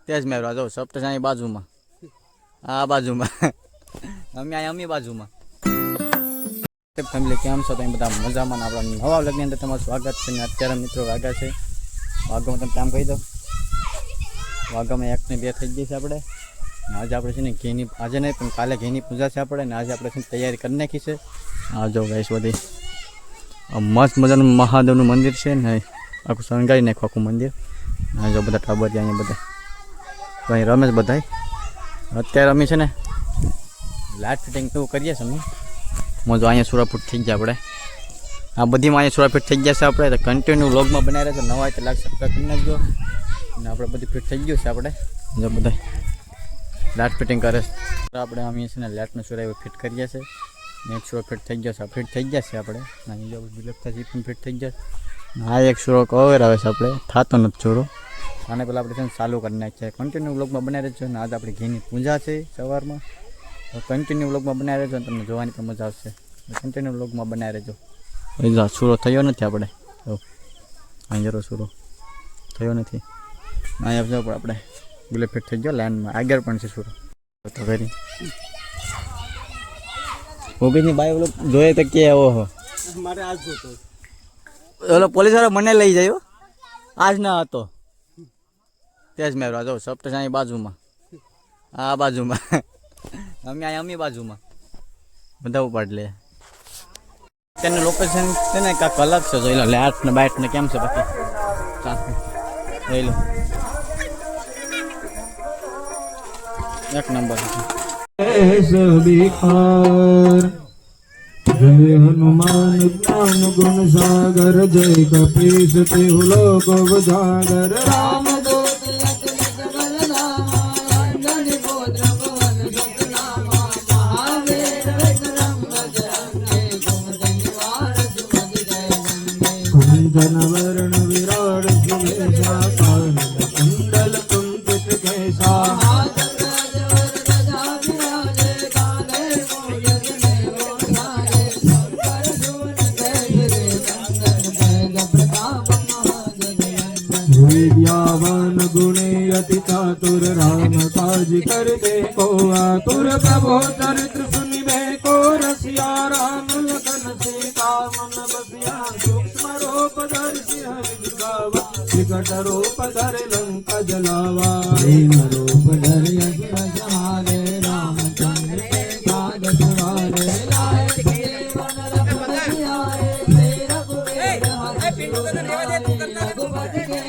तेज मेहरा जो सप्तशाही बाजू में आ बाजू में अमी आ अमी बाजू में फैमिली केम छो तमे बधा मजामां आपणा नवा व्लॉग ની અંદર તમારું સ્વાગત છે ને અત્યારે મિત્રો વાગ્યા છે વાગમાં તમે કામ કહી દો વાગમાં 1 ને 2 થઈ ગઈ છે આપણે आज आप घी आज नहीं पण काले घी पूजा से अपने आज आप तैयारी कर नाखी है। आ जो गैस बधी मस्त मजा महादेव मंदिर है ने आखू शणगारी नाखो आखू मंदिर आ जो बधा टाबरिया अँ बधा तो अँ रमेश बधाई अत्यारे अमी है लाइट फिटिंग तो करिए अमी मजो अँ 16 फूट थी गया अपने आ बधी में अँ 16 फीट थी गया अपने तो कंटिन्यू व्लॉग में बनाए रहे नवा तो लाइक सब्सक्राइब कर नाखजो अपने बधी फिट थी गयो अपने जो बधा लाइट फिटिंग करे अपने अमी से लाइट में सूर्य फिट करिए 100 फीट थी गया फिट थी गया अपने जो विलपता फिट थी गया आ एक सूरो कवर आए अपने थातो न सूरो आने पहला अपने चालू कर नाखिए कंटिन्यू व्लॉग में बनाए रहो आज अपनी घी की पूजा है सवार में तो कंटिन्यू व्लॉग में बनाए रहो तमने जोवानी पण मजा आवशे कंटिन्यू व्लॉग में बनाए रहो सूरो थयो नथी आपणे अँ जरो सूरो थयो नथी अँ जो अपने बुलेट फिट थी गयो लाइन में आगे पण छे सूरो तो करी ओबीनी बाय ओलो जोए तो के ओहो मारे आज जोतो ओलो पुलिस वाळो मने लई जायो आज ना हतो तेज मेहरा जो सप्तशाही बाजू में आ बाजू में अमी आ अमी बाजू में बधा उपाड़ ले तेनु लोकेशन छे ने का अलग छे जोई लो लाइट ने बाइट ने केम छे बाकी साथ जोई लो एक नंबर जय हनुमान ज्ञान गुण सागर जय कपीस तिहु लोक उजागर राम दूत लखन बलरामा अंजनी पुत्र पवन सुत नामा महावीर विक्रम बजरंगी कुमति निवार सुमति जय जंगे कुंदन वरण विराट सुवेशा कानन कुंडल कुंचित केसा विद्यावान गुणी अति चातुर राम काज करते को आतुर प्रभो चरित्र सुनिबे को रसिया राम लखन सीता मन बसिया सूक्ष्म रूप धरि हरि गावा विकट रूप धरि लंका जलावा दीन रूप धरि असुर संहारे रामचंद्र के काज सवारे लाए जीवन रघुपति आए तेरा रघुवीर हरि रघुपति के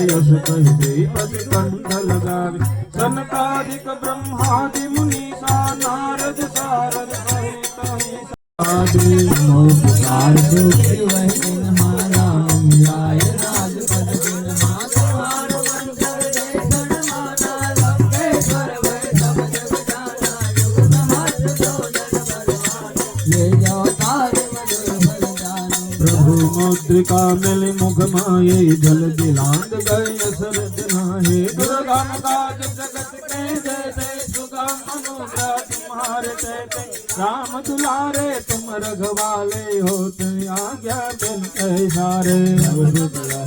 यश कही पति कंठ लगावे सनकादिक ब्रह्मादि मुनीसा नारद सारद सहित आदि नमस्कार वही हमारा मिलाय राजपद दिन मार मन कर दे माना लंकेश्वर वै सब जग जाना युग सहस्र जोजन बलवान ले जाओ तारे मधुर फल जानो प्रभु मुद्रिका मिली मुख माये जल दिलांग गए सरद नाहे दुर्गम काज जगत के जैसे सुगम अनुग्रह तुम्हारे कहते राम दुलारे तुम रघवाले होते आज्ञा बिन सारे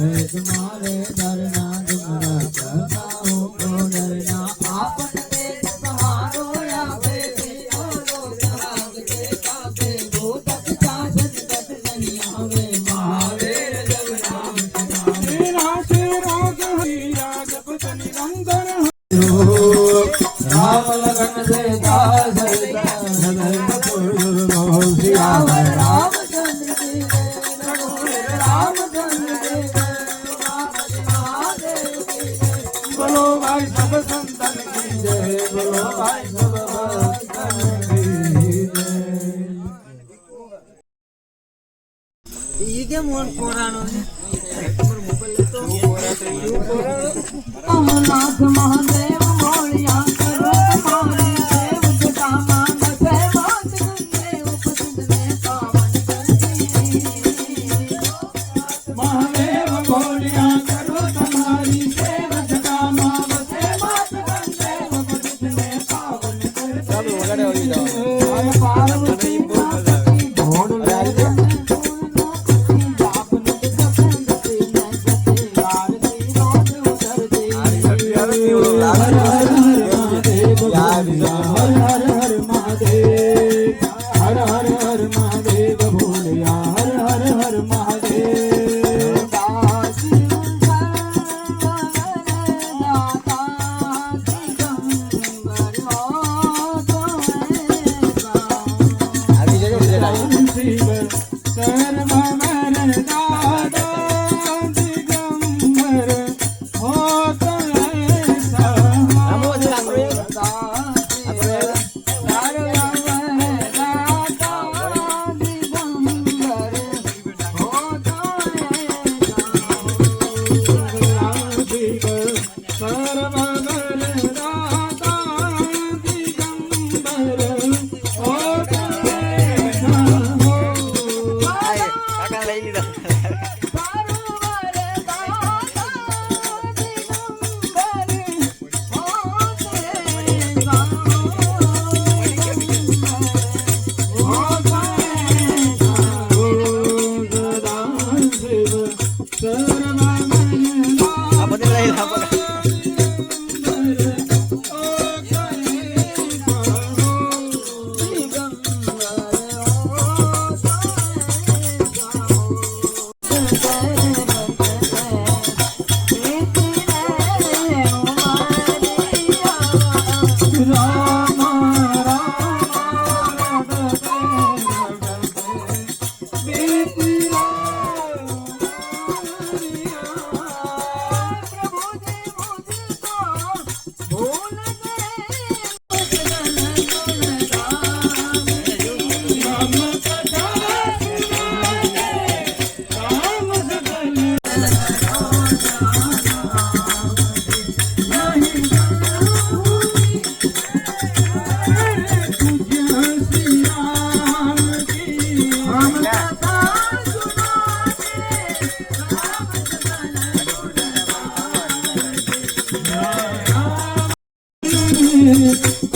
है तुम्हारे डरना तुम्हारा करता हो तो डरना आपन देश सहारो या बेटी लोग भाग के काबे भूत शासन कट नहीं आवे महावीर जब नाम राम लगन से रामचंद्र जी रामचंद्र जी बोलो भाई सब संतन की जय बोलो भाई सब भक्तन की जय ये मोन पुराणो अमरनाथ महादेव मोरिया करो तुम्हारी देव जुटा मान से बात गंगे उपसुद में पावन करती महादेव मोरिया करो तुम्हारी देव जुटा मान से बात गंगे उपसुद में पावन करती पार्वती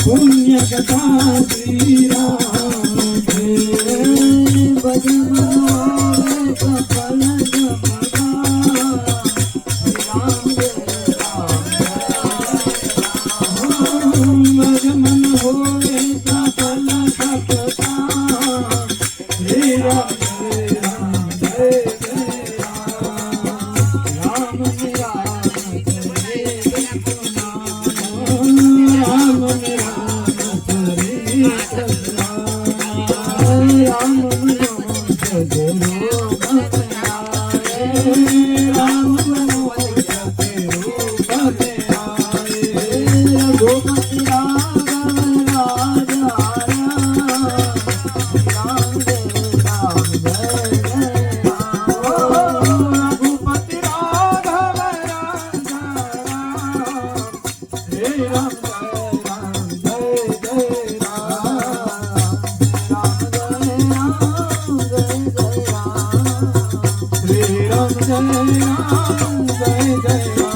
पुण्य कथा श्री राम भजन सफल मन हो सफल सफता श्री राम जय जय राम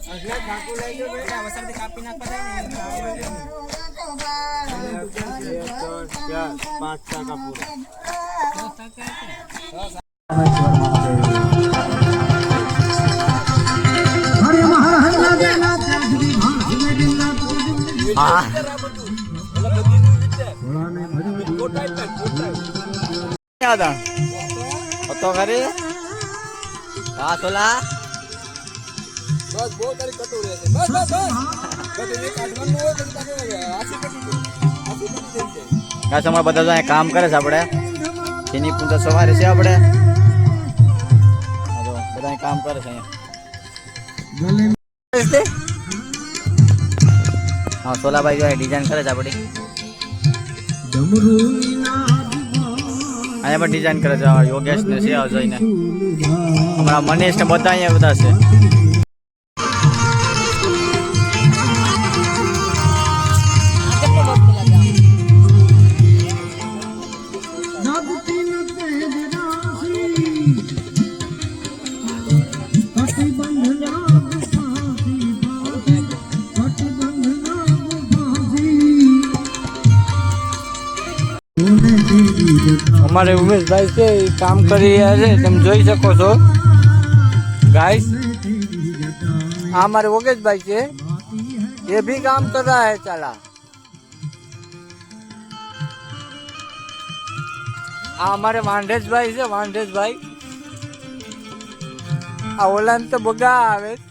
હરે મહારાજના દેના ત્યાં સુધી ભાંસને દિલના હા ભોળાને ભજવા હતા હતો ખરી હા સોલા આ સમય બધા તો અહીંયા કામ કરે છે આપણે એની પૂજા સવારે છે આપણે હા તો બધા અહીં કામ કરે છે અહીંયા હા સોલાભાઈ જો ડિઝાઇન કરે છે આપણી અહીંયા પણ ડિઝાઇન કરે છે યોગેશ ને છે અજય ને હમણાં મનીષ ને બધા અહીંયા બધા છે અમારે ઉમેશભાઈ છે એ કામ કરી રહ્યા છે તમે જોઈ શકો છો गाइस हमारे योगेश भाई के ये भी काम कर रहा है चला हमारे वांडेज भाई से वांडेज भाई आ ओला तो बगा आवे